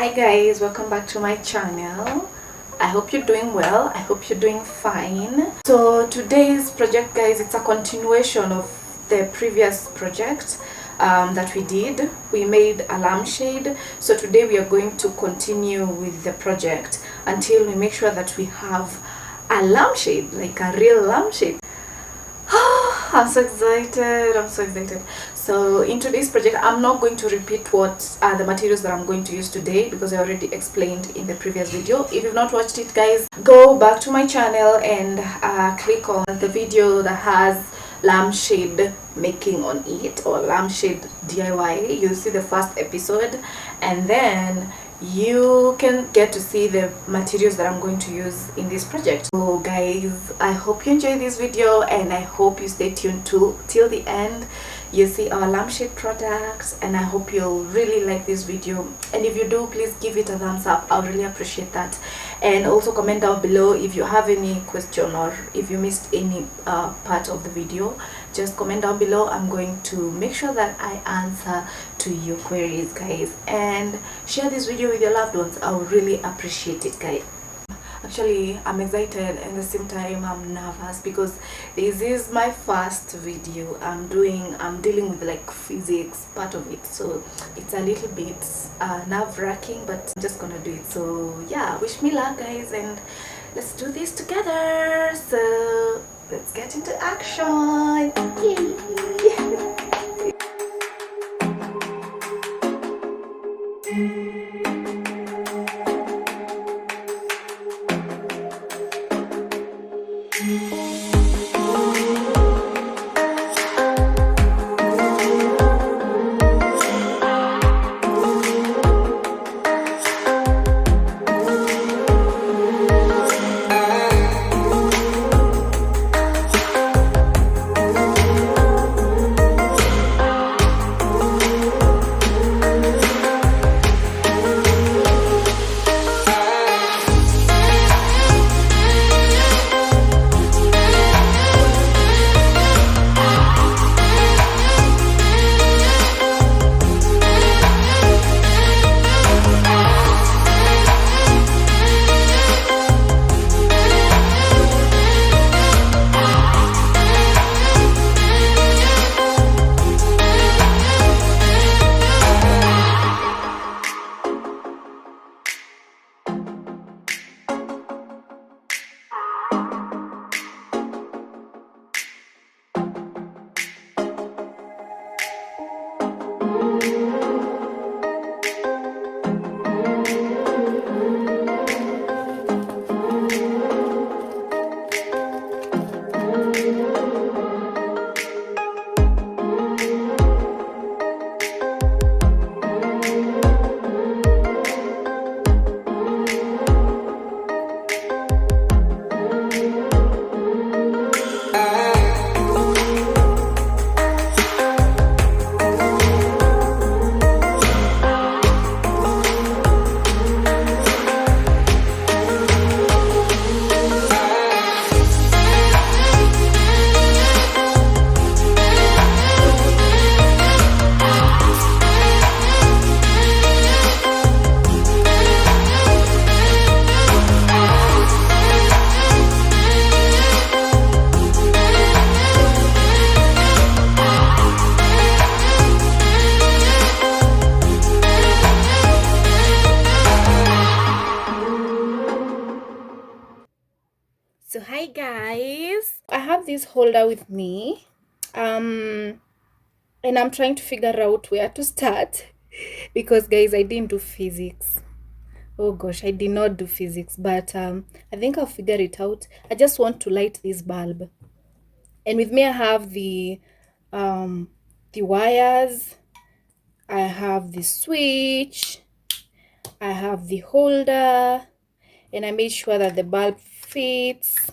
Hi guys, welcome back to my channel. I hope you're doing well. I hope you're doing fine. So today's project, guys, it's a continuation of the previous project that we did. We made a lampshade. So today we are going to continue with the project until we make sure that we have a lampshade, like a real lampshade. I'm so excited. I'm so excited. So in today's project, I'm not going to repeat what are the materials that I'm going to use today because I already explained in the previous video. If you've not watched it, guys, go back to my channel and click on the video that has lampshade making on it, or lampshade DIY. You'll see the first episode, and then you can get to see the materials that I'm going to use in this project. So guys, I hope you enjoy this video and I hope you stay tuned till the end. You see our lampshade products, and I hope you'll really like this video, and if you do, please give it a thumbs up. I'll really appreciate that. And also comment down below if you have any question or if you missed any part of the video. Just comment down below. I'm going to make sure that I answer to your queries, guys, and share this video with your loved ones. I would really appreciate it, guys. Actually, I'm excited and at the same time I'm nervous because this is my first video I'm dealing with like physics part of it, so it's a little bit nerve-wracking, but I'm just gonna do it. So yeah, wish me luck, guys, and let's do this together. So let's get into action. Yay. So hi guys, I have this holder with me and I'm trying to figure out where to start because guys, I didn't do physics. Oh gosh, I did not do physics, but I think I'll figure it out. I just want to light this bulb, and with me I have the wires, I have the switch, I have the holder, and I made sure that the bulb fits,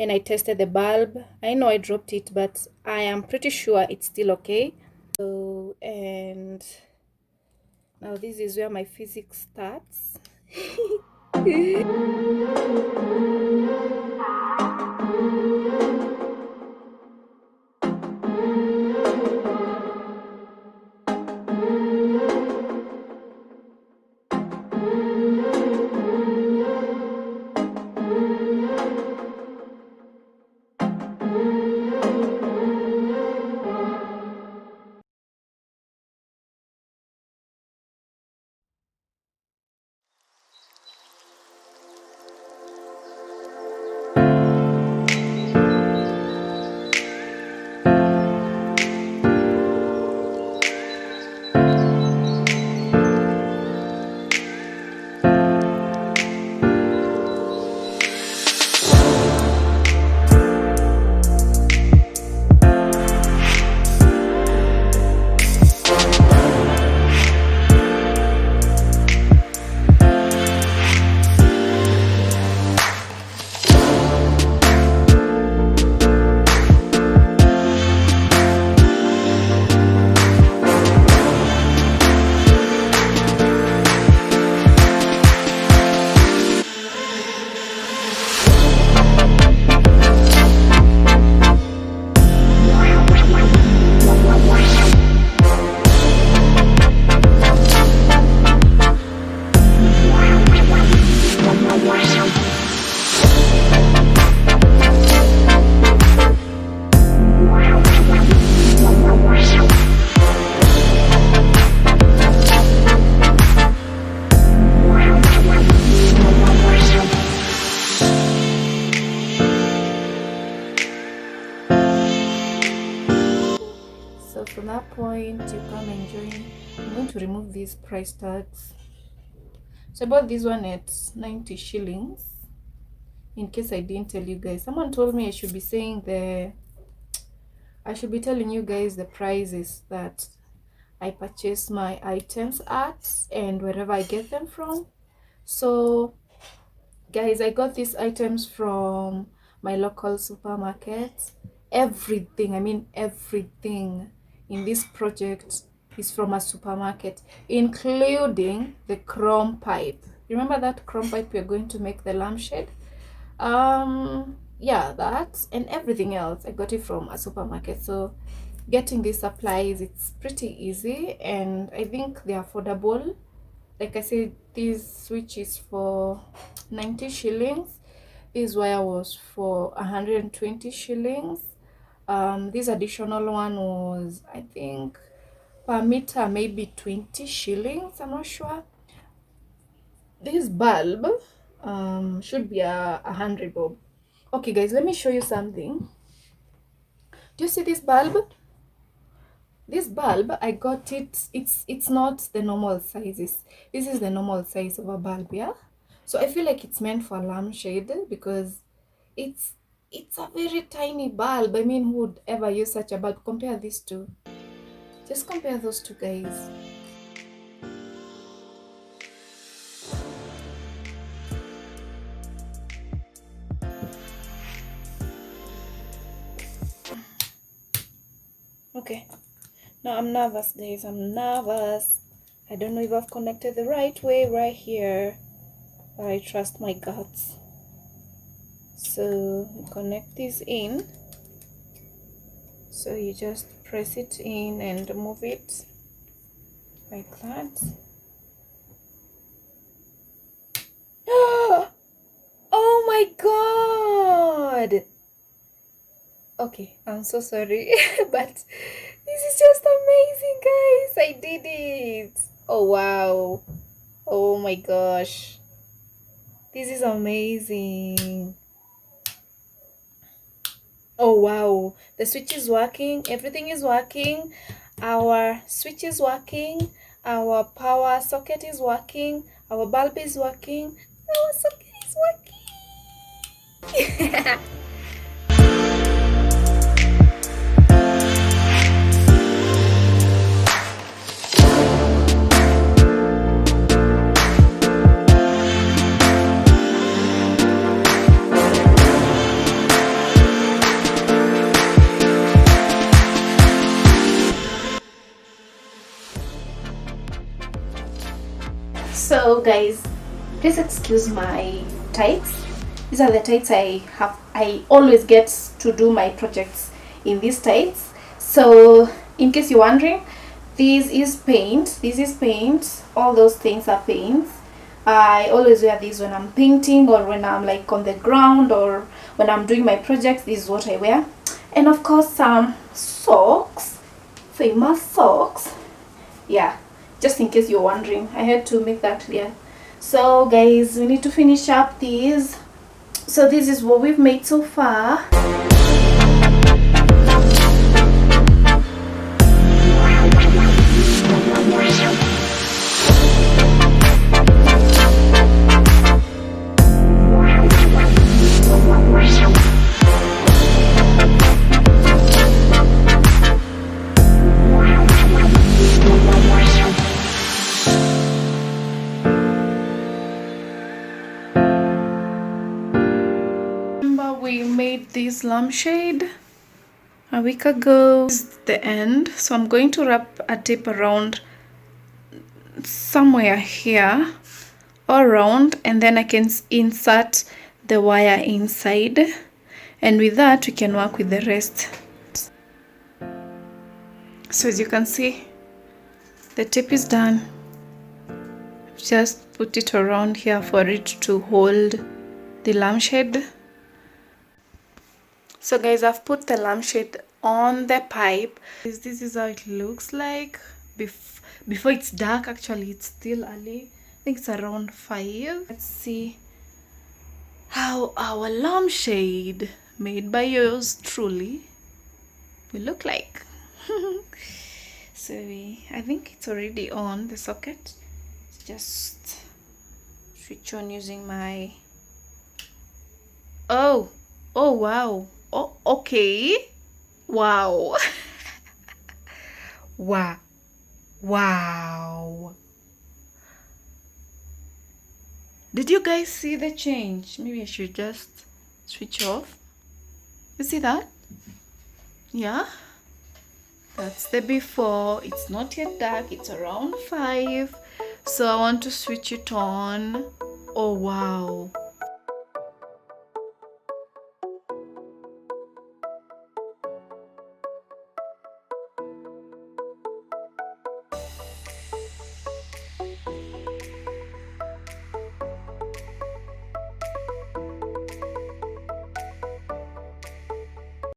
and I tested the bulb. I know I dropped it, but I am pretty sure it's still okay. So, and now this is where my physics starts. point you come and join. I'm going to remove these price tags. So I bought this one at 90 shillings. In case I didn't tell you guys, someone told me I should be telling you guys the prices that I purchase my items at and wherever I get them from. So guys, I got these items from my local supermarket. Everything, I mean everything in this project is from a supermarket, including the chrome pipe. Remember that chrome pipe we're going to make the lampshade? Yeah, that and everything else I got it from a supermarket. So getting these supplies, it's pretty easy, and I think they're affordable. Like I said, this switch is for 90 shillings. This wire was for 120 shillings. This additional one was, I think, per meter maybe 20 shillings, I'm not sure. This bulb should be a 100 bob. Okay guys, let me show you something. Do you see this bulb? This bulb, I got it's not the normal sizes. This is the normal size of a bulb, yeah? So I feel like it's meant for a lampshade because it's a very tiny bulb. I mean, who would ever use such a bulb? Compare these two. Just compare those two, guys. Okay. Now I'm nervous, guys. I'm nervous. I don't know if I've connected the right way right here. But I trust my guts. So connect this in. So you just press it in and move it like that. Oh my god! Okay, I'm so sorry, but this is just amazing, guys. I did it. Oh wow. Oh my gosh. This is amazing. Oh wow, the switch is working, everything is working, our switch is working, our power socket is working, our bulb is working, our socket is working. So guys, please excuse my tights. These are the tights I always get to do my projects in these tights. So in case you're wondering, this is paint, all those things are paints. I always wear these when I'm painting or when I'm like on the ground or when I'm doing my projects. This is what I wear. And of course some socks, famous socks. Yeah, just in case you're wondering, I had to make that clear. So guys, we need to finish up these. So this is what we've made so far. We made this lampshade a week ago. This is the end, so I'm going to wrap a tape around somewhere here all around, and then I can insert the wire inside, and with that we can work with the rest. So as you can see, the tape is done. Just put it around here for it to hold the lampshade. So guys, I've put the lampshade on the pipe. This is how it looks like before it's dark. Actually, it's still early. I think it's around 5. Let's see how our lampshade made by yours truly will look like. So I think it's already on the socket. Just switch on using my... Oh wow. Oh, okay. Wow. Wow. Did you guys see the change? Maybe I should just switch off. You see that? Yeah. That's the before. It's not yet dark. It's around 5. So I want to switch it on. Oh wow.